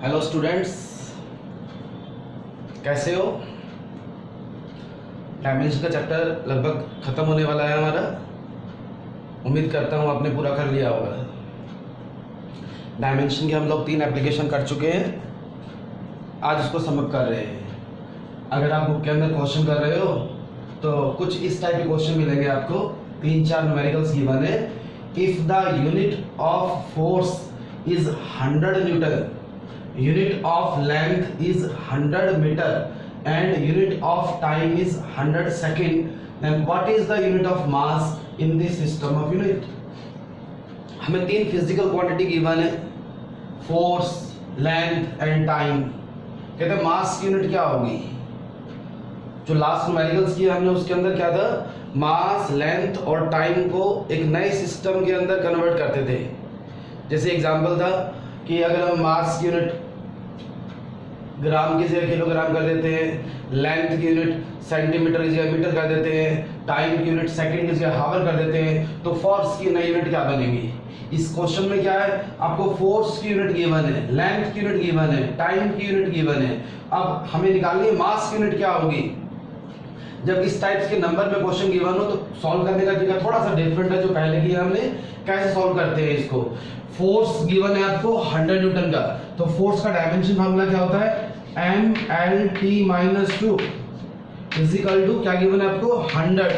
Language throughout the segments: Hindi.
हेलो स्टूडेंट्स, कैसे हो। डायमेंशन का चैप्टर लगभग ख़त्म होने वाला है हमारा। उम्मीद करता हूँ आपने पूरा कर लिया होगा। डायमेंशन के हम लोग 3 एप्लीकेशन कर चुके हैं, आज उसको समअप कर रहे हैं। अगर आप बुक के अंदर क्वेश्चन कर रहे हो तो कुछ इस टाइप के क्वेश्चन मिलेंगे आपको। 3-4 न्यूमेरिकल्स गिवन है। If the unit of force is 100 Newton, unit of length is 100 meter and unit of time is 100 second, then what is the unit of mass in this system of unit। हमें 3 फिजिकल क्वांटिटी गिवन है, फोर्स, लेंथ एंड टाइम। कहते हैं मास की यूनिट क्या होगी। जो लास्ट न्यूमेरिकल्स किया हमने उसके अंदर क्या था, मास, लेंथ और टाइम को एक नए सिस्टम के अंदर कन्वर्ट करते थे। जैसे एग्जांपल था कि अगर हम मास की यूनिट ग्राम की जगह किलोग्राम कर देते हैं, लेंथ की यूनिट सेंटीमीटर की जगह मीटर कर देते हैं, टाइम की यूनिट सेकंड की जगह हावर कर देते हैं, तो फोर्स की नई यूनिट क्या बनेगी। इस क्वेश्चन में क्या है, आपको फोर्स की यूनिट गिवन है, लेंथ की यूनिट गिवन है, टाइम की यूनिट गिवन है। अब हमें निकालनी है मास की यूनिट क्या होगी। जब इस टाइप के नंबर में क्वेश्चन गिवन हो तो सॉल्व करने का तरीका थोड़ा सा डिफरेंट है जो पहले किया हमने। कैसे सॉल्व करते हैं इसको। फोर्स गिवन है आपको 100 न्यूटन का, तो फोर्स का डायमेंशन फार्मूला क्या होता है, mlt-2 इज इक्वल टू क्या गिवन है आपको 100।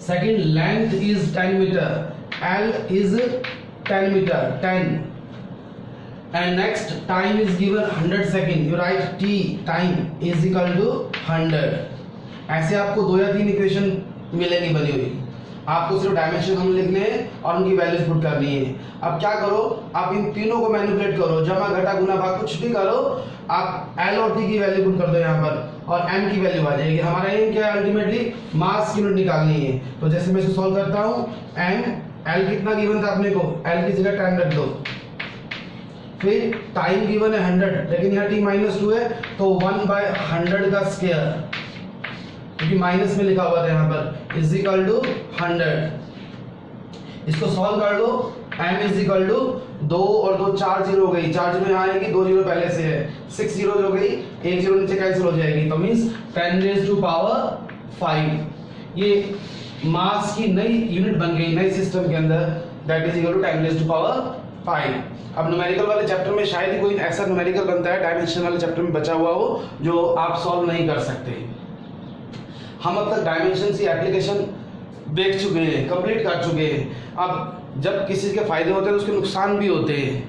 Second, length is 10 metre, l is 10 metre 10, and next time is given 100 second, you write t time is equal to 100। ऐसे आपको 2 या 3 इक्वेशन मिलेंगी बनी हुई। आपको सिर्फ डायमेंशन हम लिखने हैं और उनकी वैल्यूज पुट करनी है। अब क्या करो, आप इन तीनों को मैनिपुलेट करो, जमा घटा गुना भाग कुछ भी करो, आप l और t की वैल्यू पुट कर दो यहाँ पर और m की वैल्यू आ जाएगी। हमारा एम क्या है, अल्टीमेटली मास की यूनिट निकालनी है। तो जैसे मैं इसे सॉल्व करता हूँ, l कितना गिवन था अपने को, l की जगह 10 रख दो। फिर टाइम गिवन है 100, लेकिन यहाँ t-2 है तो 1/100 का स्क्वायर, क्योंकि माइनस में लिखा हुआ था यहाँ पर, इज इक्वल टू 100। इसको सॉल्व कर लो, m इज इक्वल टू 2 और 2 4 जीरो हो गई, 4 जीरो यहाँ आएगी, 2 जीरो पहले से है, 6 जीरो हो गई, 1 जीरो नीचे कैंसिल हो जाएगी, तो मींस 10⁵ ये मास की नई यूनिट बन गई नई सिस्टम के अंदर, दैट इज इक्वल टू 10⁵। अब न्यूमेरिकल वाले चैप्टर में शायद ही कोई ऐसा न्यूमेरिकल बनता है डायमेंशन वाले चैप्टर में बचा हुआ हो जो आप सॉल्व नहीं कर सकते। हम अब तक डायमेंशन की एप्लीकेशन देख चुके हैं, कंप्लीट कर चुके हैं। अब जब किसी के फायदे होते हैं तो उसके नुकसान भी होते हैं।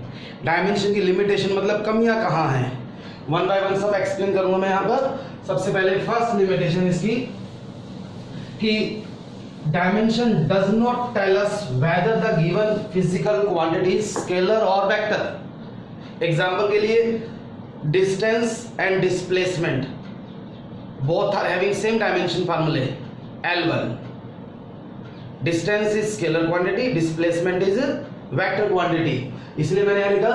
डायमेंशन की लिमिटेशन मतलब कमियां कहाँ हैं, 1 बाय 1 सब एक्सप्लेन करूंगा मैं यहाँ पर। सबसे पहले फर्स्ट लिमिटेशन इसकी कि dimension does not tell us whether the given physical quantity is scalar or vector। Example के लिए distance and displacement both are having same dimension formula L1। distance is scalar quantity, displacement is vector quantity। इसलिए मैंने यहाँ लिखा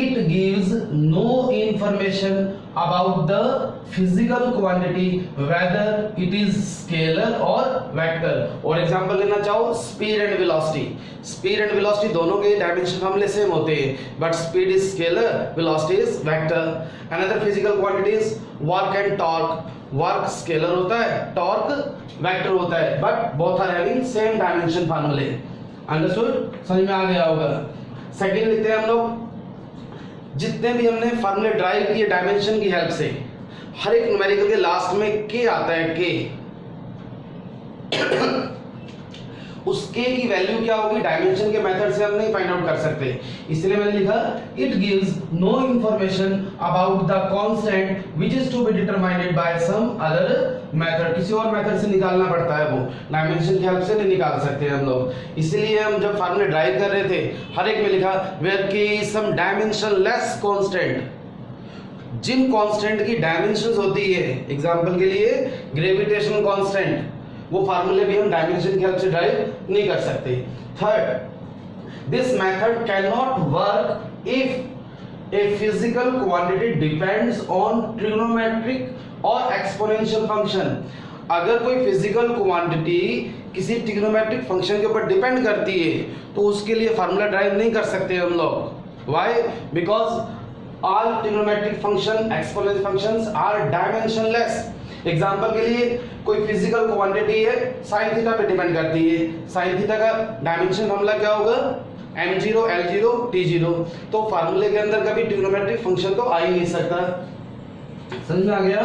it gives no information about the physical quantity whether it is scalar or vector। और एग्जांपल लेना चाहो speed and velocity, speed and velocity दोनों के डायमेंशन फॉर्मूले सेम होते हैं, but speed is scalar, velocity is vector. Another physical quantities work and torque, work scalar होता है, टॉर्क वेक्टर होता है, but both are having same dimension फॉर्मूले। अंडरस्टूड, समझ में आ गया होगा। सेकंड लिखते हैं हम लोग, जितने भी हमने फार्मूले ड्राइव किए डायमेंशन की हेल्प से, हर एक न्यूमेरिकल के लास्ट में के आता है, के उस के की वैल्यू क्या होगी डायमेंशन के मेथड से हम नहीं फाइंड आउट कर सकते। इसलिए मैंने लिखा it gives no information about the constant which is to be determined by some other method. किसी और मेथड से निकालना पड़ता है, वो डायमेंशन की हेल्प से नहीं निकाल सकते हम लोग। इसलिए हम जब फार्मूले ड्राइव कर रहे थे हर एक में लिखा where K is some dimensionless constant, जिन कांस्टेंट की डायमेंशंस होती है, एग्जांपल के लिए ग्रेविटेशनल कांस्टेंट, वो फार्मूले भी हम डायमेंशन की हेल्प से ड्राइव नहीं कर सकते। Third, this method can not work if a physical quantity depends on trigonometric और एक्सपोनेंशियल फंक्शन। अगर कोई फिजिकल क्वांटिटी किसी ट्रिग्नोमेट्रिक फंक्शन के ऊपर डिपेंड करती है तो उसके लिए फार्मूला ड्राइव नहीं कर सकते हम लोग। Why? Because all trigonometric function, exponential functions are dimensionless. Example के लिए कोई फिजिकल क्वांटिटी है, साइन थीटा पे डिपेंड करती है, साइन थीटा का डायमेंशन फॉर्मूला क्या होगा, m0 l0 t0। तो फार्मूले के अंदर कभी ट्रिग्नोमेट्रिक फंक्शन तो आ ही नहीं सकता। समझ में आ गया?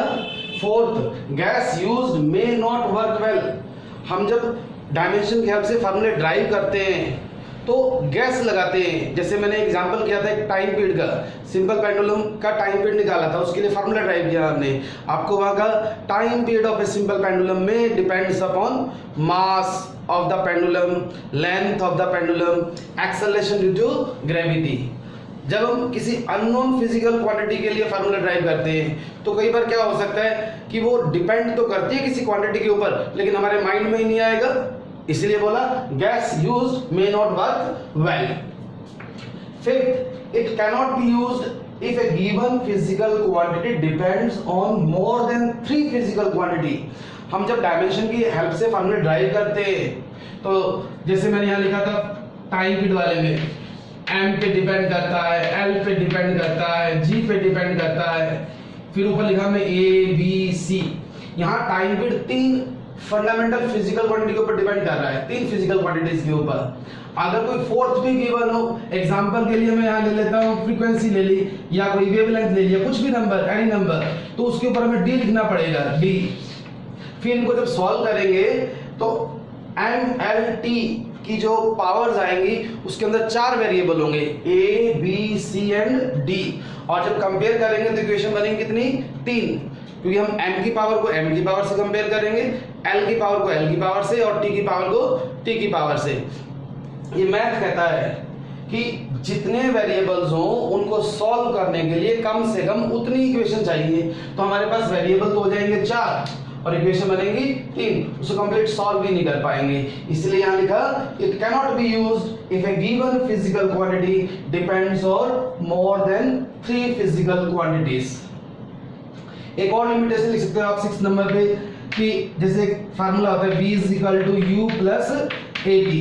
Fourth, gas used may not work well. हम जब डायमेंशन के हेल्प से फार्मूले ड्राइव करते हैं तो गैस लगाते हैं। जैसे मैंने एग्जांपल किया था एक टाइम पीरियड का, सिंपल पेंडुलम का टाइम पीरियड निकाला था, उसके लिए फार्मूला ड्राइव किया हमने। आपको वहां का time period of a simple pendulum में depends upon mass of the pendulum, length of the pendulum, acceleration due to gravity. जब हम किसी अननोन फिजिकल क्वांटिटी के लिए फार्मूला ड्राइव करते हैं तो कई बार क्या हो सकता है कि वो डिपेंड तो करती है किसी क्वांटिटी के ऊपर, लेकिन हमारे माइंड में ही नहीं आएगा, इसलिए बोला gas used may not work well. Fifth, it cannot be used if A given physical quantity depends on more than 3 physical quantity. हम जब डायमेंशन की हेल्प से फार्मूला ड्राइव करते हैं तो जैसे मैंने यहाँ लिखा था टाइम पीरियड वाले में, m पे डिपेंड करता है, l पे डिपेंड करता है, g पे डिपेंड करता है, फिर ऊपर लिखा मैं a b c। यहाँ time period 3 fundamental physical quantity के ऊपर डिपेंड कर रहा है, 3 फिजिकल क्वांटिटीज के ऊपर। अगर कोई फोर्थ भी गिवन हो, एग्जांपल के लिए मैं यहाँ ले लेता हूँ फ्रीक्वेंसी ले ली या कोई वेवलेंथ ले लिया, कुछ भी नंबर, एनी नंबर, तो उसके ऊपर हमें d लिखना पड़ेगा, d। फिर इनको जब सॉल्व करेंगे तो m l t की जो पावर्स आएंगी उसके अंदर 4 वेरिएबल होंगे, a b c and d, और जब कंपेयर करेंगे तो इक्वेशन बनेगी कितनी, 3, क्योंकि हम m की पावर को m की पावर से कंपेयर करेंगे, l की पावर को l की पावर से और t की पावर को t की पावर से। ये मैथ कहता है कि जितने वेरिएबल्स हो उनको सॉल्व करने के लिए कम से कम उतनी इक्वेशन चाहिए। तो हमारे पास वेरिएबल तो हो जाएंगे 4 और इक्वेशन बनेगी 3, उसको कंप्लीट सॉल्व भी नहीं कर पाएंगे। इसलिए यहाँ लिखा it cannot be used if A given physical quantity depends on more than 3 physical quantities. एक और लिमिटेशन लिख सकते हो आप 6 नंबर पे कि जैसे एक फार्मूला होता है v = u + ab।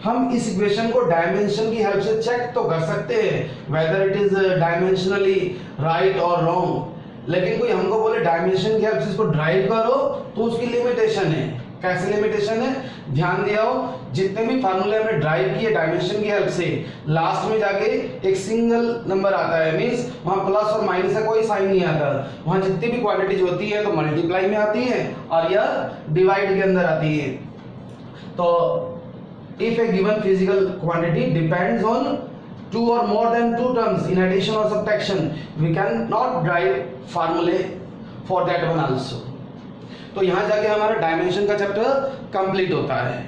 हम इस इक्वेशन को डायमेंशन की हेल्प से चेक तो कर सकते हैं whether it is dimensionally right और रॉन्ग, लेकिन कोई हमको बोले डायमेंशन की हेल्प से इसको ड्राइव करो तो उसकी लिमिटेशन है। कैसे लिमिटेशन है, ध्यान दिया हो, जितने भी फार्मूले हमने ड्राइव किए डायमेंशन की हेल्प से, लास्ट में जाके एक सिंगल नंबर आता है, मींस वहां प्लस और माइनस का कोई साइन नहीं आता। वहां जितनी भी क्वांटिटीज होती है तो मल्टीप्लाई में आती है और या डिवाइड के अंदर आती है। तो if a given physical quantity depends on 2 or more than 2 terms in addition or subtraction, we cannot derive formulae for that one also। तो यहां जाके हमारा डायमेंशन का चैप्टर कंप्लीट होता है।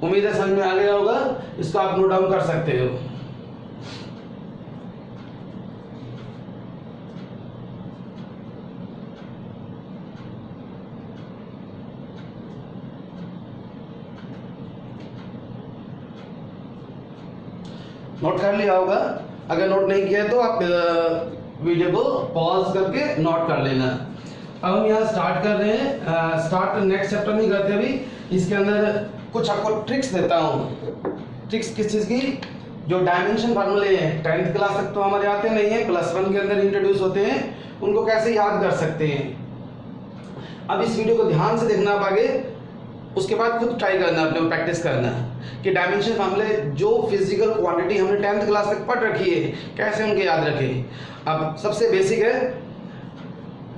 उम्मीद है समझ में आ गया होगा, इसको आप नोट डाउन कर सकते हो। नोट कर लिया होगा, अगर नोट नहीं किया तो आप वीडियो को पॉज करके नोट कर लेना। अब हम यहाँ स्टार्ट कर रहे हैं, स्टार्ट नेक्स्ट चैप्टर नहीं करते अभी, इसके अंदर कुछ आपको ट्रिक्स देता हूँ। ट्रिक्स किस चीज़ की, जो डायमेंशन फार्मूले हैं 10th क्लास तक तो हमारे आते नहीं है, +1 के अंदर इंट्रोड्यूस होते हैं, उनको कैसे याद कर सकते हैं। अब इस वीडियो को ध्यान से देखना आप आगे, उसके बाद खुद ट्राई करना, अपने प्रैक्टिस करना कि डायमेंशन फार्मूले जो फिजिकल क्वांटिटी हमने 10th क्लास तक पढ़ रखी है कैसे उनके याद रखें। अब सबसे बेसिक है,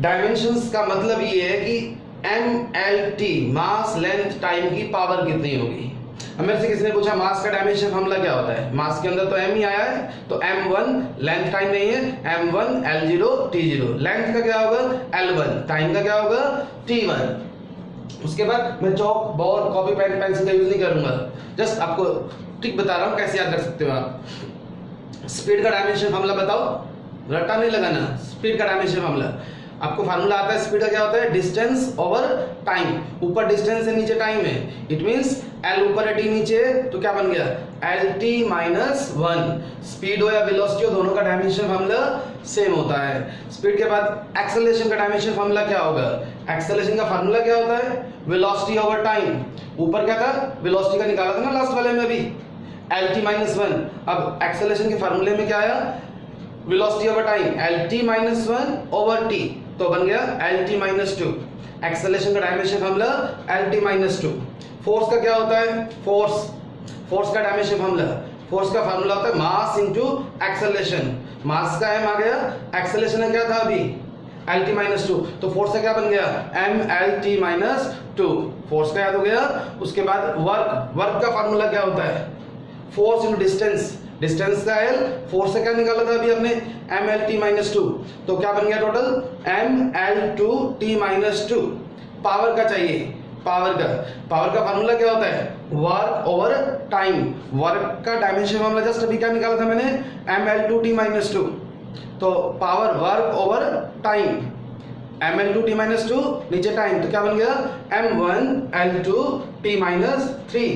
डायमेंशंस का मतलब ये है कि MLT मास लेंथ टाइम की पावर कितनी होगी। अब मेरे से किसी ने पूछा मास का डायमेंशन फार्मूला क्या होता है, मास के अंदर तो m ही आया है, तो m1 लेंथ टाइम नहीं है, m1 l0 t0, लेंथ का क्या होगा l1, टाइम का क्या होगा t1। उसके बाद मैं चौक बोर्ड कॉपी पेन पेंसिल का यूज नहीं करूंगा, जस्ट आपको ट्रिक बता रहा हूं कैसे याद कर सकते हो आप। स्पीड का डायमेंशन फार्मूला बताओ, रट्टा नहीं लगाना, स्पीड का डायमेंशन फार्मूला आपको फार्मूला आता है। स्पीड का क्या होता है, डिस्टेंस ओवर टाइम, ऊपर डिस्टेंस है नीचे टाइम है, इट मींस l ऊपर है t नीचे है, तो क्या बन गया lt - 1। स्पीड हो या वेलोसिटी हो, दोनों का डायमेंशन फार्मूला सेम होता है। स्पीड के बाद एक्सेलरेशन का डायमेंशन फार्मूला क्या होगा, एक्सेलरेशन का फार्मूला क्या होता है, वेलोसिटी ओवर टाइम। ऊपर क्या था, वेलोसिटी का निकाला था ना लास्ट वाले में अभी, एल टी माइनस वन। अब एक्सेलरेशन के फार्मूले में क्या आया, velocity over time, L T minus one over T, तो बन गया L T minus two. Acceleration का dimension formula L T minus two. Force का क्या होता है, फोर्स का डायमेंशन फार्मूला, फोर्स का फार्मूला होता है मास इनटू एक्सेलरेशन। मास का एम आ गया, एक्सेलरेशन क्या था अभी एल टी माइनस टू, तो फोर्स का क्या बन गया M L T minus two. Force का याद हो गया। उसके बाद वर्क का फार्मूला क्या होता है, फोर्स इनटू डिस्टेंस, डिस्टेंस का एल, फोर्स से क्या निकाला था अभी हमने M L T minus two, तो क्या बन गया total M L two T minus two. Power का चाहिए, पावर का फार्मूला क्या होता है वर्क ओवर टाइम। वर्क का डायमेंशन फार्मूला जस्ट अभी क्या निकाला था मैंने M L two T minus two, तो power work over time, M L two T minus two, नीचे टाइम, तो क्या बन गया M one L two T minus three.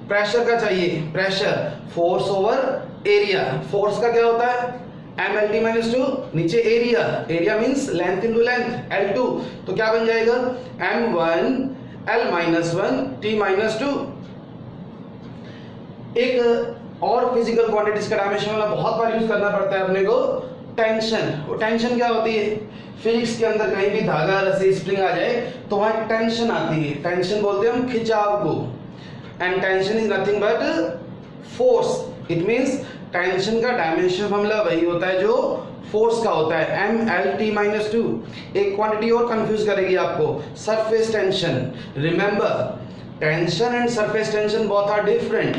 Pressure का चाहिए, pressure force over area, force का क्या होता है M L T minus two, नीचे area, area means length into length L two, तो क्या बन जाएगा M one L minus one T minus two. एक और फिजिकल क्वांटिटीज का डायमेंशन वाला बहुत बार यूज करना पड़ता है अपने को, टेंशन। वो टेंशन क्या होती है, फिजिक्स के अंदर कहीं भी धागा रस्सी स्प्रिंग आ जाए तो वहां टेंशन आती है, टेंशन बोलते हैं हम खिंचाव को। And tension is nothing but force, it means tension का डायमेंशन फार्मूला वही होता है जो फोर्स का होता है M L T minus two. एक क्वांटिटी और कंफ्यूज करेगी आपको, surface tension. Remember tension and surface tension both are different.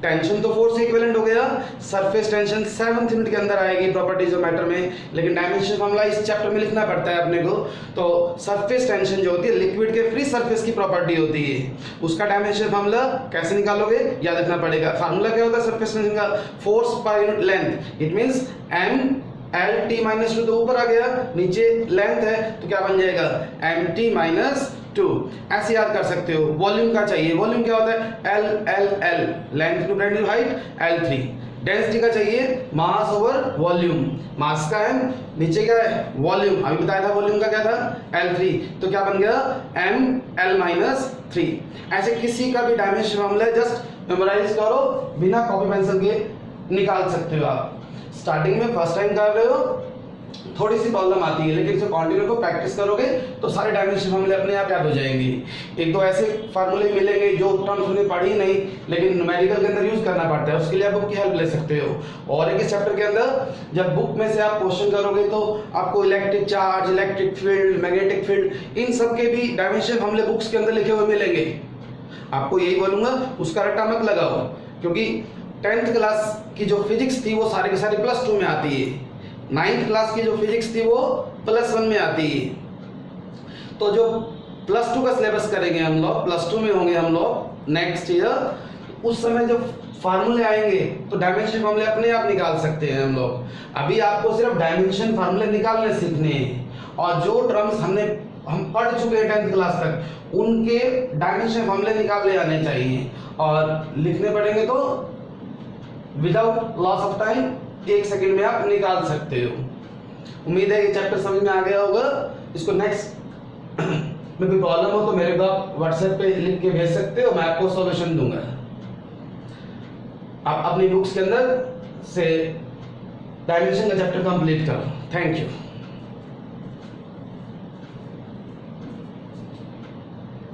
Tension तो फोर्स से इक्विवेलेंट हो गया, सरफेस टेंशन 7th यूनिट के अंदर आएगी प्रॉपर्टीज ऑफ मैटर में, लेकिन डायमेंशन फार्मूला इस चैप्टर में लिखना पड़ता है अपने को। तो सरफेस टेंशन जो होती है लिक्विड के फ्री सरफेस की प्रॉपर्टी होती है, उसका डायमेंशन फार्मूला कैसे निकालोगे याद रखना पड़ेगा। फार्मूला क्या होता है सरफेस टेंशन का, force per unit length, it means M L T minus two, तो ऊपर आ गया, नीचे लेंथ है तो क्या बन जाएगा एम टी माइनस टू। ऐसे याद कर सकते हो। वॉल्यूम का चाहिए, वॉल्यूम क्या होता है L L L, length to breadth to height L three. Density का चाहिए मास ओवर वॉल्यूम, मास का एम, नीचे क्या है वॉल्यूम, अभी बताया था वॉल्यूम का क्या था एल थ्री, तो क्या बन गया एम एल माइनस थ्री। ऐसे किसी का भी डायमेंशन फार्मूला जस्ट मेमोराइज करो, बिना कॉपी पेंसिल के निकाल सकते हो आप। स्टार्टिंग में फर्स्ट टाइम कर रहे हो थोड़ी सी प्रॉब्लम आती है, लेकिन इसे कंटिन्यू को प्रैक्टिस करोगे तो सारे डायमेंशन फार्मूले अपने आप याद हो जाएंगे। एक तो ऐसे फार्मूले मिलेंगे जो टर्म्स उन्हें पढ़ी नहीं लेकिन न्यूमेरिकल के अंदर यूज करना पड़ता है, उसके लिए आप बुक की हेल्प ले सकते हो। और एक इस चैप्टर के अंदर जब बुक में से आप क्वेश्चन करोगे तो आपको electric charge, electric field, magnetic field, इन सब के भी डायमेंशन फार्मूले बुक्स के अंदर लिखे हुए मिलेंगे। आपको यही बोलूंगा उसका रट्टा मत लगाओ, क्योंकि 10th क्लास की जो फिजिक्स थी वो सारी की सारी +2 में आती है, 9th क्लास की जो फिजिक्स थी वो +1 में आती है। तो जो +2 का सिलेबस करेंगे हम लोग, +2 में होंगे हम लोग नेक्स्ट ईयर, उस समय जो फार्मूले आएंगे तो डायमेंशन फार्मूले अपने आप निकाल सकते हैं हम लोग। अभी आपको सिर्फ डायमेंशन फार्मूले निकालने सीखने हैं, और जो टर्म्स हम पढ़ चुके हैं 10th क्लास तक उनके डायमेंशन फार्मूले निकाल ले आने चाहिए, और लिखने पड़ेंगे तो without loss of time 1 second में आप निकाल सकते हो। उम्मीद है ये चैप्टर समझ में आ गया होगा। इसको नेक्स्ट में कोई प्रॉब्लम हो तो मेरे को आप व्हाट्सएप पे लिख के भेज सकते हो, मैं आपको सॉल्यूशन दूंगा। आप अपनी बुक्स के अंदर से डायमेंशन का चैप्टर कंप्लीट करो। Thank you.